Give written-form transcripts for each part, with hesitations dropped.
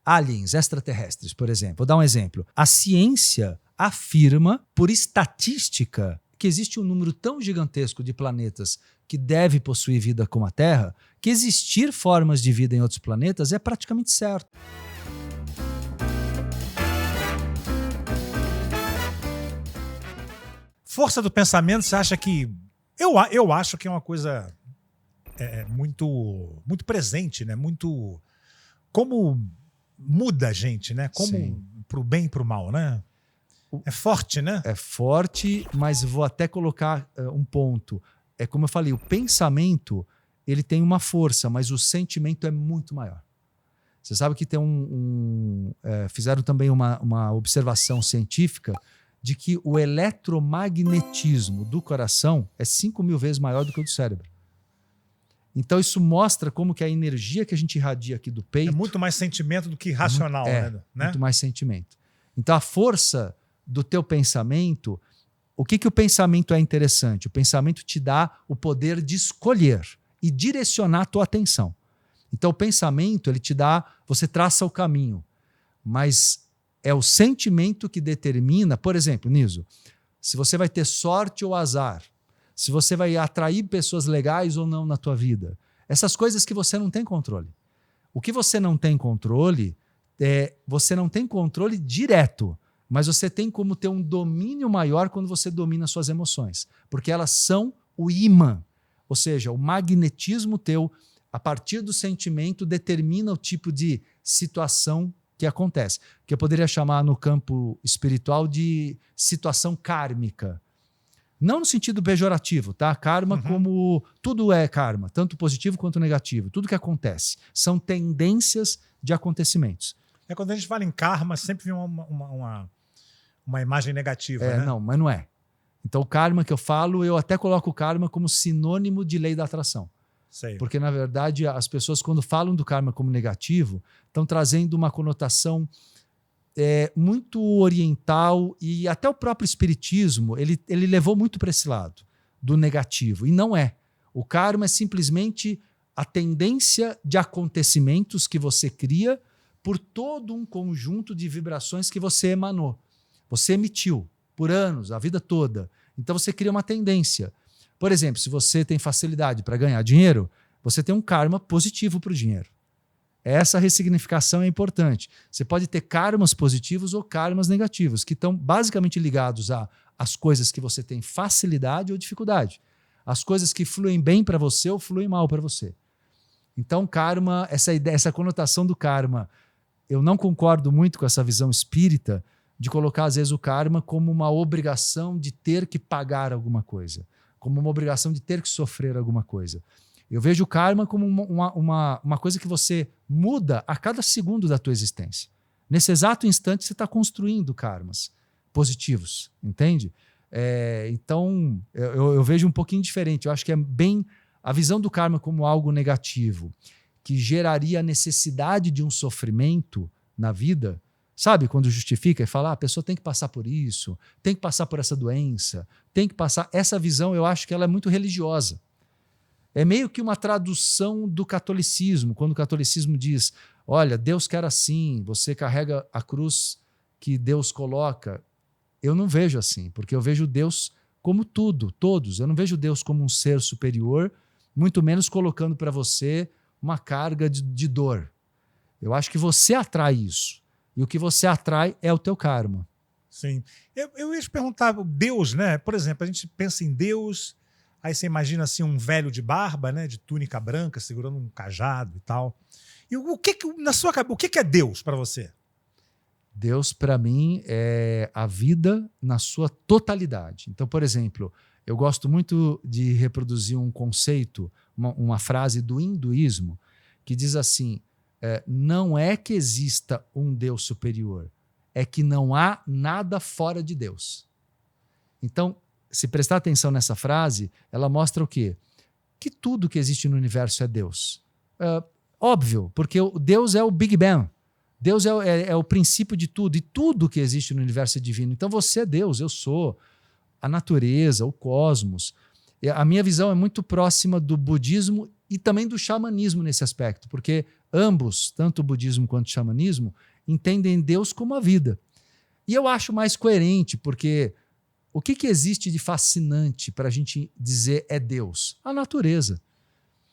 aliens, extraterrestres, por exemplo. Vou dar um exemplo. A ciência afirma, por estatística, que existe um número tão gigantesco de planetas que deve possuir vida como a Terra, que existir formas de vida em outros planetas é praticamente certo. Força do pensamento, você acha que... Eu acho que é uma coisa muito, muito presente, né? Muito... Como muda a gente, né? Como pro bem e pro mal, né? É forte, né? É forte, mas vou até colocar um ponto. É como eu falei, o pensamento ele tem uma força, mas o sentimento é muito maior. Você sabe que tem fizeram também uma observação científica de que o eletromagnetismo do coração é 5.000 vezes maior do que o do cérebro. Então isso mostra como que a energia que a gente irradia aqui do peito... É muito mais sentimento do que racional, né? Muito mais sentimento. Então a força do teu pensamento... O que o pensamento é interessante? O pensamento te dá o poder de escolher e direcionar a tua atenção. Então o pensamento, ele te dá... Você traça o caminho, mas... É o sentimento que determina, por exemplo, Niso, se você vai ter sorte ou azar, se você vai atrair pessoas legais ou não na tua vida. Essas coisas que você não tem controle. O que você não tem controle, você não tem controle direto, mas você tem como ter um domínio maior quando você domina suas emoções, porque elas são o imã, ou seja, o magnetismo teu, a partir do sentimento, determina o tipo de situação que acontece, que eu poderia chamar no campo espiritual de situação kármica. Não no sentido pejorativo, tá? Karma como... Tudo é karma, tanto positivo quanto negativo. Tudo que acontece. São tendências de acontecimentos. Quando a gente fala em karma, sempre vem uma imagem negativa, né? Não, mas não é. Então o karma que eu falo, eu até coloco o karma como sinônimo de lei da atração. Sei. Porque, na verdade, as pessoas, quando falam do karma como negativo, estão trazendo uma conotação muito oriental, e até o próprio espiritismo, ele levou muito para esse lado, do negativo. E não é. O karma é simplesmente a tendência de acontecimentos que você cria por todo um conjunto de vibrações que você emanou. Você emitiu por anos, a vida toda. Então você cria uma tendência. Por exemplo, se você tem facilidade para ganhar dinheiro, você tem um karma positivo para o dinheiro. Essa ressignificação é importante. Você pode ter karmas positivos ou karmas negativos, que estão basicamente ligados às coisas que você tem facilidade ou dificuldade. As coisas que fluem bem para você ou fluem mal para você. Então, karma, essa ideia, essa conotação do karma, eu não concordo muito com essa visão espírita de colocar, às vezes, o karma como uma obrigação de ter que pagar alguma coisa, como uma obrigação de ter que sofrer alguma coisa. Eu vejo o karma como uma coisa que você muda a cada segundo da tua existência. Nesse exato instante, você está construindo karmas positivos, entende? Então, eu vejo um pouquinho diferente. Eu acho que é bem a visão do karma como algo negativo, que geraria a necessidade de um sofrimento na vida. Sabe, quando justifica e fala, a pessoa tem que passar por isso, tem que passar por essa doença, tem que passar... Essa visão, eu acho que ela é muito religiosa. É meio que uma tradução do catolicismo, quando o catolicismo diz, olha, Deus quer assim, você carrega a cruz que Deus coloca. Eu não vejo assim, porque eu vejo Deus como tudo, todos. Eu não vejo Deus como um ser superior, muito menos colocando para você uma carga de dor. Eu acho que você atrai isso. E o que você atrai é o teu karma. Sim. Eu ia te perguntar, Deus, né? Por exemplo, a gente pensa em Deus, aí você imagina assim um velho de barba, né? De túnica branca, segurando um cajado e tal. E na sua cabeça, o que é Deus para você? Deus, para mim, é a vida na sua totalidade. Então, por exemplo, eu gosto muito de reproduzir um conceito, uma frase do hinduísmo, que diz assim, não é que exista um Deus superior, é que não há nada fora de Deus. Então, se prestar atenção nessa frase, ela mostra o quê? Que tudo que existe no universo é Deus. Óbvio, porque Deus é o Big Bang. Deus é o princípio de tudo, e tudo que existe no universo é divino. Então você é Deus, eu sou a natureza, o cosmos. A minha visão é muito próxima do budismo e também do xamanismo nesse aspecto, porque ambos, tanto o budismo quanto o xamanismo, entendem Deus como a vida. E eu acho mais coerente, porque o que existe de fascinante para a gente dizer é Deus? A natureza.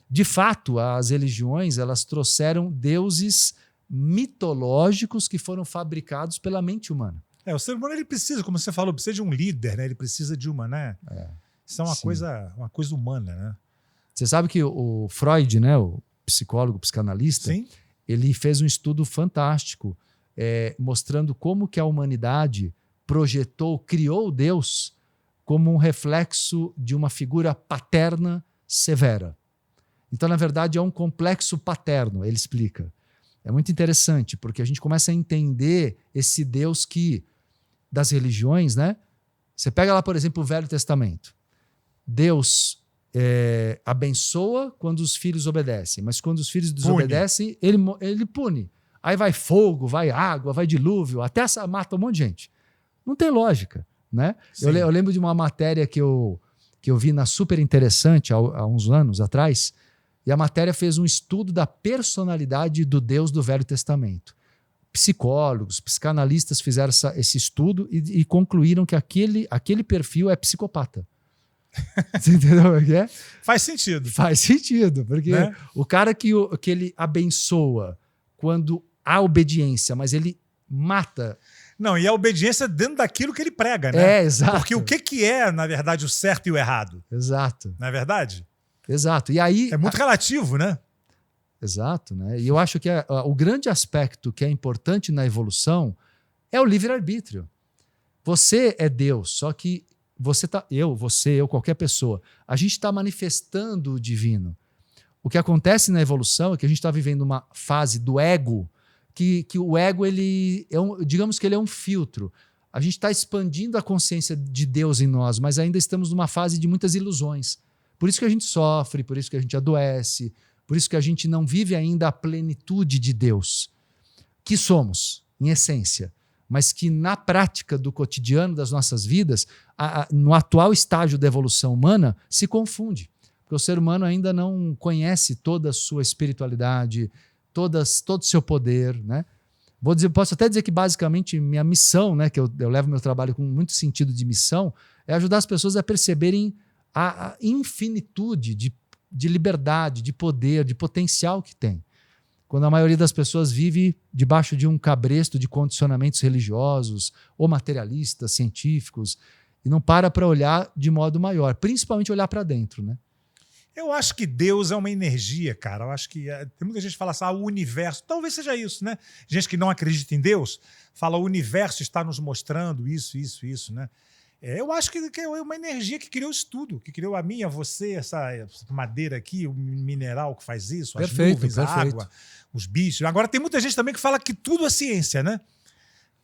De fato, as religiões elas trouxeram deuses mitológicos que foram fabricados pela mente humana. O ser humano ele precisa, como você falou, precisa de um líder, né? Ele precisa de uma, né? Isso é uma coisa humana, né? Você sabe que o Freud, né, o psicólogo, psicanalista, Sim. ele fez um estudo fantástico mostrando como que a humanidade criou Deus como um reflexo de uma figura paterna severa. Então, na verdade, é um complexo paterno, ele explica. É muito interessante, porque a gente começa a entender esse Deus das religiões, né? Você pega lá, por exemplo, o Velho Testamento. Deus abençoa quando os filhos obedecem, mas quando os filhos desobedecem, ele pune. Aí vai fogo, vai água, vai dilúvio, até mata um monte de gente. Não tem lógica, né? Eu lembro de uma matéria que eu vi na Super Interessante há uns anos atrás, e a matéria fez um estudo da personalidade do Deus do Velho Testamento. Psicólogos, psicanalistas fizeram esse estudo e concluíram que aquele perfil é psicopata. Você entendeu o que é? Faz sentido. Faz sentido, porque né? O cara que ele abençoa quando há obediência, mas ele mata... Não, e a obediência dentro daquilo que ele prega, né? Exato. Porque o que é, na verdade, o certo e o errado? Exato. Não é verdade? Exato. E aí... É muito relativo, né? Exato, né? E eu acho que o grande aspecto que é importante na evolução é o livre-arbítrio. Você é Deus, só que eu, qualquer pessoa, a gente está manifestando o divino. O que acontece na evolução é que a gente está vivendo uma fase do ego, que o ego, digamos que ele é um filtro. A gente está expandindo a consciência de Deus em nós, mas ainda estamos numa fase de muitas ilusões. Por isso que a gente sofre, por isso que a gente adoece, por isso que a gente não vive ainda a plenitude de Deus, que somos, em essência, mas que na prática do cotidiano das nossas vidas, no atual estágio da evolução humana, se confunde. Porque o ser humano ainda não conhece toda a sua espiritualidade, todo o seu poder, né? Posso até dizer que basicamente minha missão, né, que eu levo meu trabalho com muito sentido de missão, é ajudar as pessoas a perceberem a infinitude de liberdade, de poder, de potencial que tem. Quando a maioria das pessoas vive debaixo de um cabresto de condicionamentos religiosos ou materialistas, científicos, e não para olhar de modo maior, principalmente olhar para dentro, né? Eu acho que Deus é uma energia, cara. Eu acho que tem muita gente que fala assim, o universo. Talvez seja isso, né? Gente que não acredita em Deus fala o universo está nos mostrando isso, né? Eu acho que é uma energia que criou isso tudo, que criou a mim, a você, essa madeira aqui, o mineral que faz isso, as nuvens, a água, os bichos. Agora tem muita gente também que fala que tudo é ciência, né?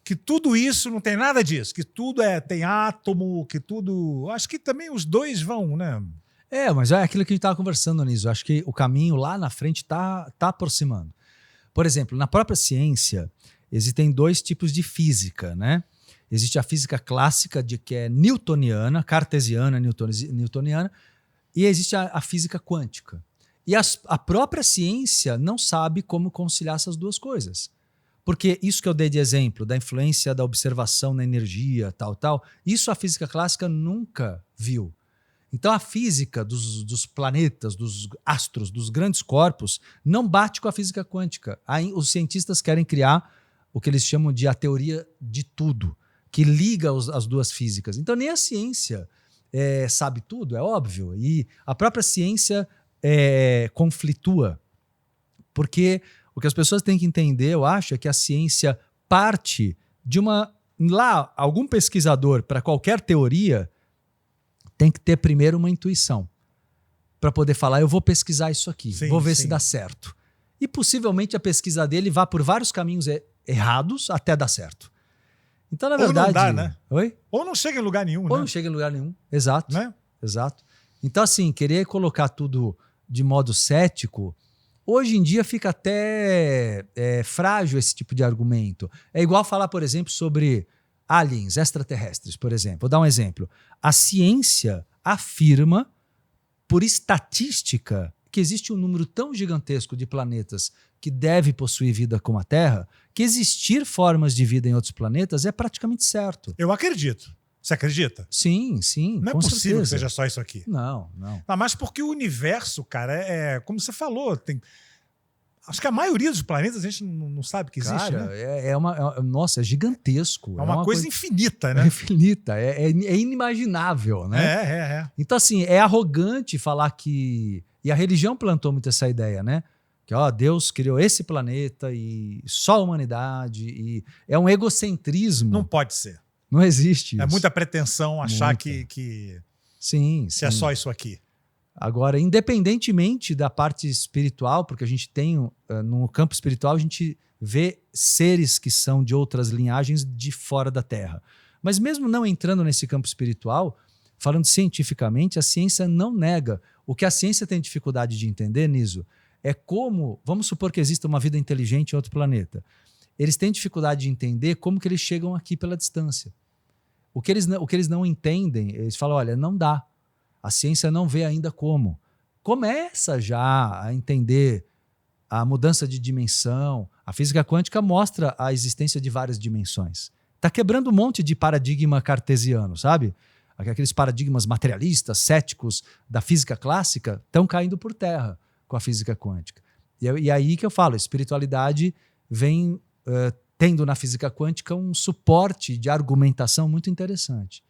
Que tudo isso não tem nada disso, que tudo tem átomo, que tudo... Acho que também os dois vão, né? Mas é aquilo que a gente estava conversando, Anísio. Acho que o caminho lá na frente tá aproximando. Por exemplo, na própria ciência, existem dois tipos de física, né? Existe a física clássica, que é newtoniana, cartesiana, newtoniana, e existe a física quântica. E a própria ciência não sabe como conciliar essas duas coisas. Porque isso que eu dei de exemplo, da influência da observação na energia, tal, isso a física clássica nunca viu. Então a física dos planetas, dos astros, dos grandes corpos, não bate com a física quântica. Aí os cientistas querem criar o que eles chamam de a teoria de tudo, que liga as duas físicas. Então nem a ciência sabe tudo, é óbvio. E a própria ciência conflitua. Porque o que as pessoas têm que entender, eu acho, é que a ciência parte de algum pesquisador, para qualquer teoria, tem que ter primeiro uma intuição para poder falar, eu vou pesquisar isso aqui, vou ver se dá certo. E possivelmente a pesquisa dele vá por vários caminhos errados até dar certo. Então, na verdade... Ou não dá, né? Oi? Ou não chega em lugar nenhum, Ou não chega em lugar nenhum, exato. Né? Exato. Então, assim, querer colocar tudo de modo cético, hoje em dia fica até frágil esse tipo de argumento. É igual falar, por exemplo, sobre aliens, extraterrestres, por exemplo. Vou dar um exemplo. A ciência afirma, por estatística, que existe um número tão gigantesco de planetas que deve possuir vida como a Terra, que existir formas de vida em outros planetas é praticamente certo. Eu acredito. Você acredita? Sim, Não é com possível certeza. que seja só isso aqui. Não. Mas porque o universo, cara, como você falou, acho que a maioria dos planetas a gente não sabe que existe, Cara, né? nossa, é gigantesco. É uma coisa infinita, né? É infinita, é inimaginável, né? É. Então, assim, é arrogante falar que... E a religião plantou muito essa ideia, né? Que Deus criou esse planeta e só a humanidade. E é um egocentrismo. Não pode ser. Não existe isso. É muita pretensão achar Muita. que Sim. é só isso aqui. Agora, independentemente da parte espiritual, porque a gente tem, no campo espiritual, a gente vê seres que são de outras linhagens de fora da Terra. Mas mesmo não entrando nesse campo espiritual, falando cientificamente, a ciência não nega. O que a ciência tem dificuldade de entender, Niso, é como, vamos supor que exista uma vida inteligente em outro planeta. Eles têm dificuldade de entender como que eles chegam aqui pela distância. O que eles não entendem, eles falam, olha, não dá. A ciência não vê ainda como. Começa já a entender a mudança de dimensão. A física quântica mostra a existência de várias dimensões. Está quebrando um monte de paradigma cartesiano, sabe? Aqueles paradigmas materialistas, céticos da física clássica estão caindo por terra com a física quântica. E aí que eu falo, a espiritualidade vem tendo na física quântica um suporte de argumentação muito interessante.